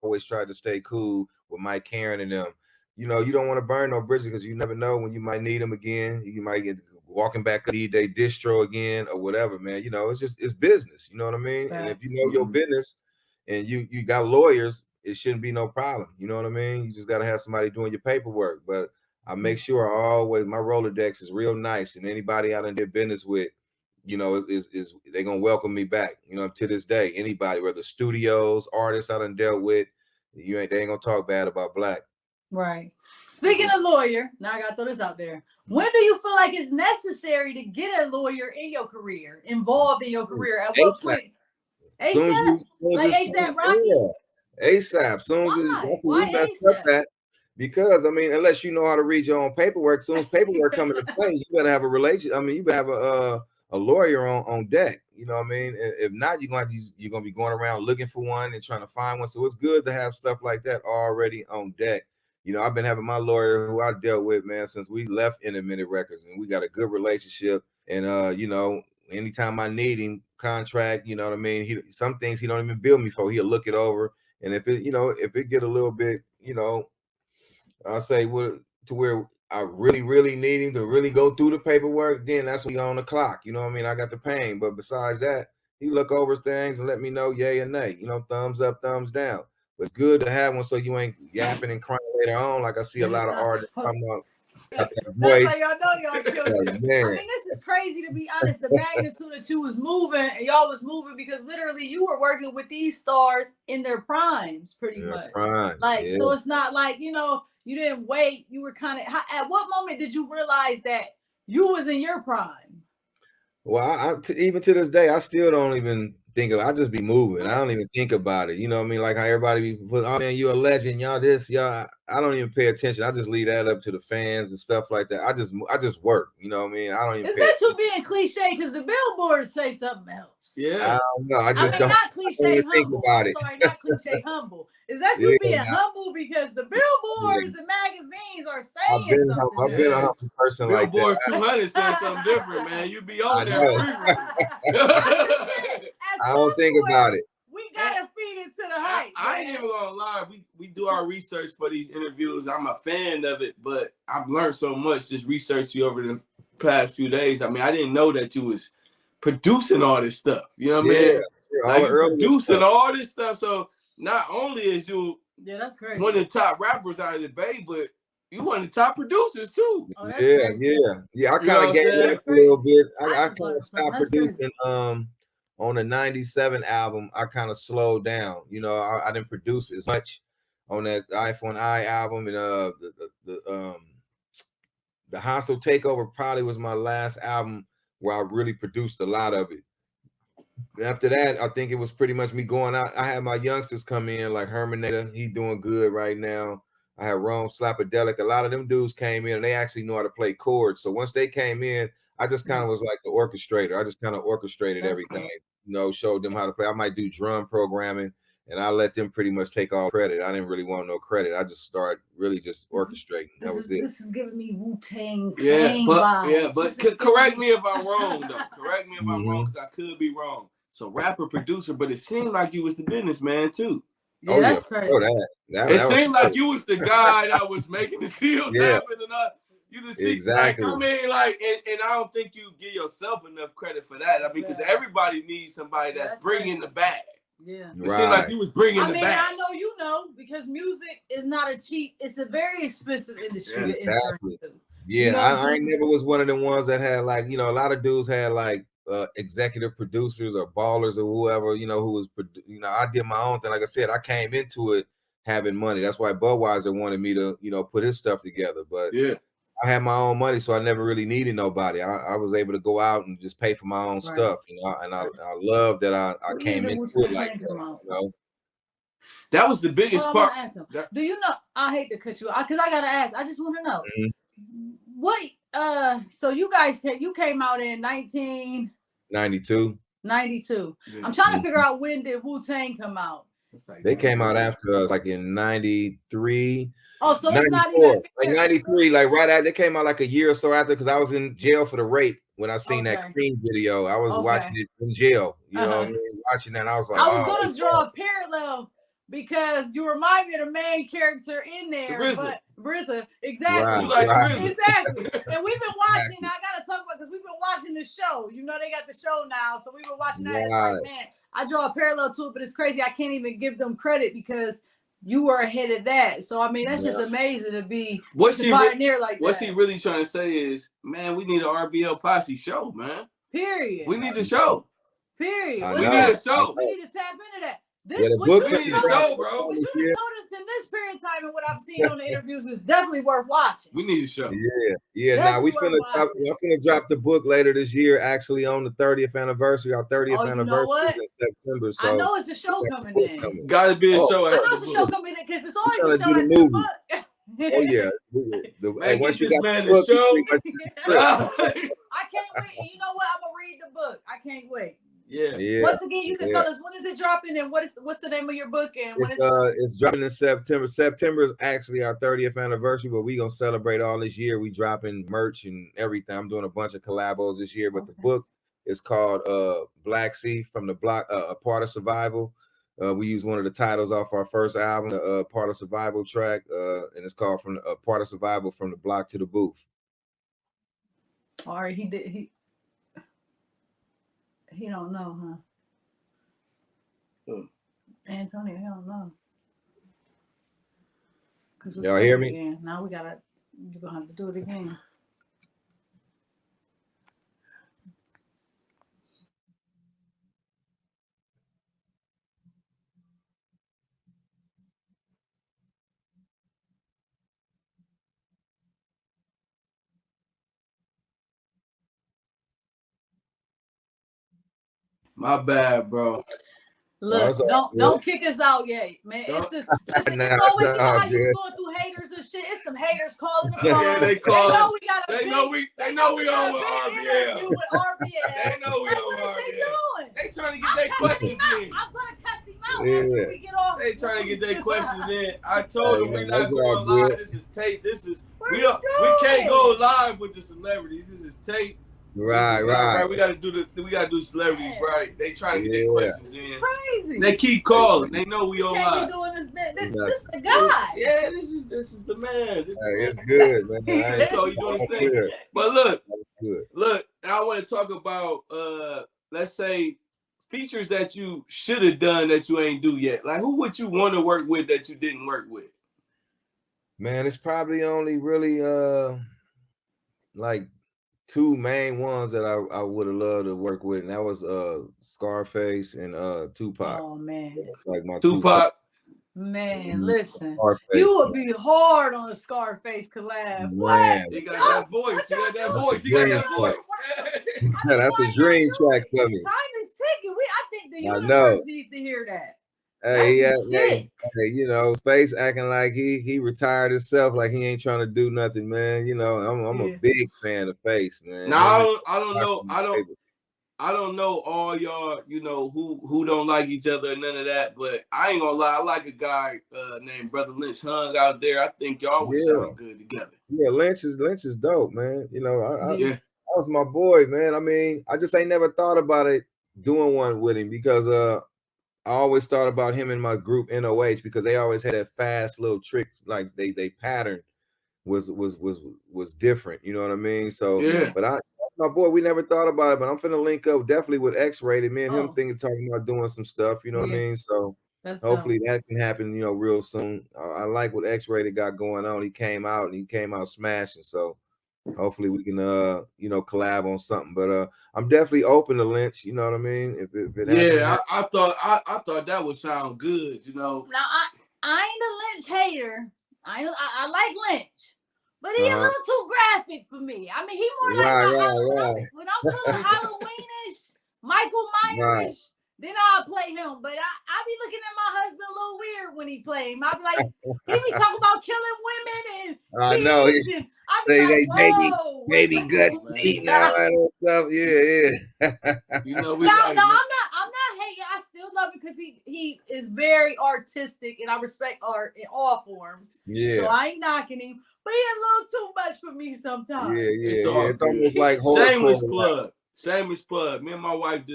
always tried to stay cool with Mike Karen and them. You know, you don't want to burn no bridges because you never know when you might need them again. You might get walking back, need their distro again or whatever, man. You know, it's business. You know what I mean? And if you know your business and you got lawyers, it shouldn't be no problem. You know what I mean? You just got to have somebody doing your paperwork. But I make sure I always, my Rolodex is real nice, and anybody I done did business with, you know, is they gonna welcome me back. You know, to this day, anybody, whether studios, artists I done dealt with, they ain't gonna talk bad about Black. Right. Speaking of lawyer, now I gotta throw this out there. When do you feel like it's necessary to get a lawyer in your career, involved in your career? At what point? ASAP? Like ASAP Rocky? ASAP. Soon as Why ASAP? Because I mean, unless you know how to read your own paperwork, soon as paperwork come into play, you better have a relationship. I mean, you better have a lawyer on deck. You know what I mean? If not, you're gonna be going around looking for one and trying to find one. So it's good to have stuff like that already on deck. You know, I've been having my lawyer who I dealt with, man, since we left Independent Records, and we got a good relationship. And you know, anytime I need him, contract, you know what I mean. Some things he don't even bill me for. He'll look it over, and if it get a little bit, you know, I'll say to where I really need him to really go through the paperwork, then that's when you're on the clock. You know what I mean? I got the pain, but besides that, he look over things and let me know yay or nay. You know, thumbs up, thumbs down. But it's good to have one so you ain't yapping and crying later on. Like I see a lot of artists come up. That's how y'all know y'all killed it. I mean, this is crazy, to be honest. The magnitude that you was moving, and y'all was moving because literally you were working with these stars in their primes, pretty much. So it's not like, you know, you didn't wait. You were kind of. At what moment did you realize that you was in your prime? Well, even to this day, I still don't even think of it. I just be moving. I don't even think about it. You know what I mean? Like how everybody be put, oh man, you're a legend, y'all this, y'all. I don't even pay attention. I just leave that up to the fans and stuff like that. I just work. You know what I mean? I don't even. Is that you being cliche? Because the billboards say something else. Yeah. I don't know. I mean, don't. Not cliche humble. Think about it. Sorry, not cliche humble. Is that you being humble because the billboards and magazines are saying something? I've been a humble person like that. Billboard 200 says something different, man. You be on there. I don't think about it. We gotta feed it to the hype. I ain't even gonna lie. We do our research for these interviews. I'm a fan of it, but I've learned so much just researching you over the past few days. I mean, I didn't know that you was producing all this stuff. You know what I mean? Like you're producing all this stuff. So not only is you that's crazy. One of the top rappers out of the Bay, but you one of the top producers too. Oh, yeah. I kind of gave up a little bit. I kind of stopped producing. On the 97 album, I kind of slowed down. You know, I didn't produce as much on that iPhone I album, and the Hostile Takeover probably was my last album where I really produced a lot of it. After that, I think it was pretty much me going out. I had my youngsters come in, like Herminator. He doing good right now. I had Rome Slapadelic. A lot of them dudes came in, and they actually know how to play chords. So once they came in, I just kind of was like the orchestrator. I just kind of orchestrated everything, you know, showed them how to play. I might do drum programming, and I let them pretty much take all credit. I didn't really want no credit. I just started really just orchestrating. That was it. This is giving me Wu-Tang vibes. But correct me if I'm wrong, though. Correct me if I'm wrong, because I could be wrong. So rapper, producer, but it seemed like you was the businessman, too. Yeah, that's crazy. It seemed like you was the guy that was making the deals happen and all. You just see, exactly. Like, I mean, like, and I don't think you give yourself enough credit for that. I mean, because everybody needs somebody that's bringing the bag. Yeah, it seemed like you was bringing the bag. I know you know, because music is not a cheap. It's a very expensive industry. Exactly. Yeah, you know I ain't never was one of the ones that had like, you know, a lot of dudes had like executive producers or ballers or whoever, you know, who was, you know, I did my own thing. Like I said, I came into it having money. That's why Budweiser wanted me to, you know, put his stuff together. But I had my own money, so I never really needed nobody. I was able to go out and just pay for my own stuff, you know. And I love that I came into it like that, you know. That was the biggest part. Do you know? I hate to cut you off because I gotta ask. I just want to know what. So you guys came out in 1992. 92. I'm trying to figure out when did Wu-Tang come out. They came out after us, like in 93. Oh, so it's not even like 93, like right after. They came out like a year or so after, because I was in jail for the rape when I seen that Cream video. I was watching it in jail, you know what I mean? Watching that, I was like, I was gonna draw a parallel because you remind me of the main character in there. But RZA, exactly. Right. Exactly. And we've been watching, I gotta talk about, because we've been watching the show. You know, they got the show now. So we've been watching that. Right. It's like, man, I draw a parallel to it, but it's crazy. I can't even give them credit because you were ahead of that. So I mean, that's just amazing to be a pioneer like that. What she really trying to say is, man, we need an RBL Posse show, man. Period. We need the show. Period. We need a show. We need to tap into that. We need a show, bro. What you told us in this period of time and what I've seen on the interviews is definitely worth watching. We need a show. Yeah. Now I'm finna drop the book later this year, actually on the 30th anniversary. Our 30th anniversary is in September. So I know it's a show coming in. Gotta be a show. I know it's a show coming in because it's always a show after the book. Oh yeah. Man, once you got the show, I can't wait. And you know what? I'm gonna read the book. I can't wait. Yeah. Once again, you can tell us when is it dropping and what's the name of your book and when it's dropping in September. September is actually our 30th anniversary, but we're gonna celebrate all this year. We dropping merch and everything. I'm doing a bunch of collabos this year, but the book is called Black Sea from the Block, A Part of Survival. We use one of the titles off our first album, Part of Survival track, and it's called From the Part of Survival from the Block to the Booth. All right, he don't know, huh? Antonio, he don't know. Y'all hear me? Again. Now you're gonna have to do it again. My bad, bro. Look, don't kick us out yet, man. It's just always, you know how you going through haters and shit. It's some haters calling the phone. Yeah, they call. They know we on with RBL. They know we on RBL. They doing? They trying to get their questions in. I'm gonna cuss him out after we get off. They trying to get their questions in. I told them we're not going live. This is tape. We can't go live with the celebrities. This is tape. Right. We gotta do celebrities right. They trying to get their questions in. It's crazy. They keep calling. They know we on live. This is the guy. Yeah, this is the man. It's good, man. So you doing his thing. But look. I want to talk about let's say features that you should have done that you ain't do yet. Like who would you want to work with that you didn't work with? Man, it's probably only really like two main ones that I would have loved to work with, and that was Scarface and Tupac. Oh man, like my Tupac. Man, listen, you would be hard on a Scarface collab. What? He got that voice. That's a dream track for me. Time is ticking. I think the universe needs to hear that. Hey, you know, Space acting like he retired himself, like he ain't trying to do nothing, man. You know, I'm a big fan of Face, man. Now I don't know all y'all, you know, who don't like each other and none of that, but I ain't gonna lie, I like a guy named Brother Lynch hung out there. I think y'all would sound good together. Yeah, Lynch is dope, man. You know, that was my boy, man. I mean, I just ain't never thought about it doing one with him because I always thought about him in my group NOH because they always had that fast little trick, like they pattern was different. You know what I mean? So but my boy, we never thought about it, but I'm finna link up definitely with X-Rated. Me and him talking about doing some stuff. You know what I mean? So hopefully that can happen. You know, real soon. I like what X-Rated got going on. He came out smashing. So hopefully we can you know, collab on something. But I'm definitely open to Lynch. You know what I mean? If it I thought that would sound good. You know. Now I ain't a Lynch hater. I like Lynch. But he a little too graphic for me. I mean, he more like when I'm feeling Halloweenish, Michael Myers, then I'll play him. But I be looking at my husband a little weird when he play him. I be like, he be talking about killing women and I know. Baby guts eating all that stuff. Yeah. You know, I'm not hating. I still love him because he is very artistic and I respect art in all forms. Yeah. So I ain't knocking him. But he a little too much for me sometimes. Yeah. It's almost like shameless plug. Me and my wife